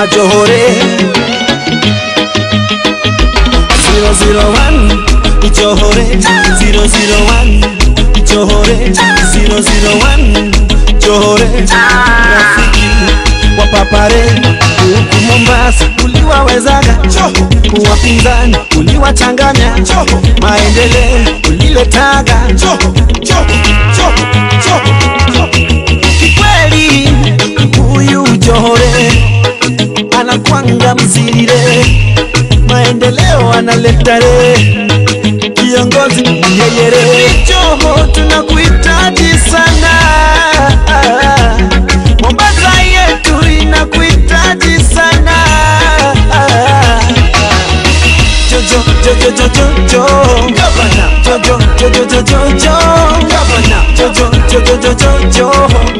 wa Johore 001 Johore 001 Johore 001 Johore rafiki wa papare huku Mombasa uliwawezaga wapinzani uliwachanganya maendeleo uliletaga kikweli huyu Johore anakuanga mzirire maendeleo analetare kiongozi yeyere Joho tunakuhitaji sana Mombasa yetu inakuhitaji sana Jojo Jojo Jojo Jojo Governor Jojo Jojo Jojo Jojo Governor Jojo Jojo Jojo Jojo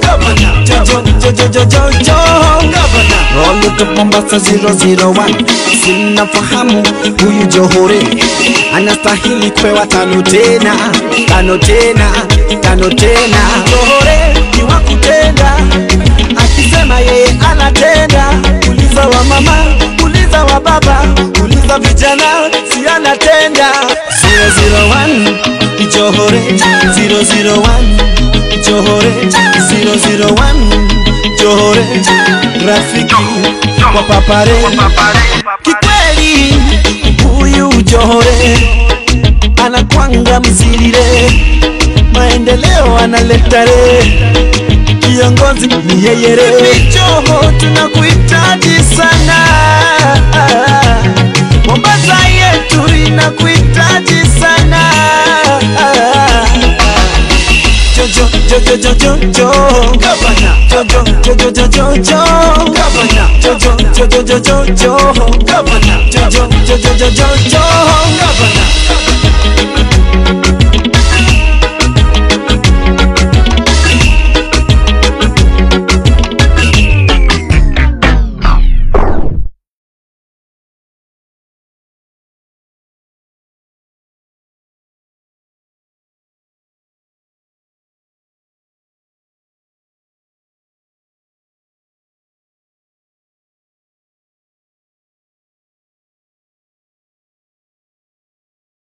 Governor Jojo Jojo Jojo Jojo Governor Roll up Mombasa 001 sinafahamu huyu Johore anastahili kwewa tano tena tano tena tano tena Johore ni wakutenda akisema yeye anatenda uliza wa mama uliza wa baba uliza vijana si anatenda 001 Johore 001 Johore 001 Johore rafiki kwa papare kikweli huyu Johore anakuanga mzirire maendeleo analetare kiongozi ni yeyere Joho tunakuhitaji sana Mombasa yetu inakuhitaji sana Jojo Jojo Jojo Jojo Governor Jojo Jojo Jojo Jojo Governor Jojo Jojo Jojo Jojo Governor Jojo Jojo Jojo Jojo Governor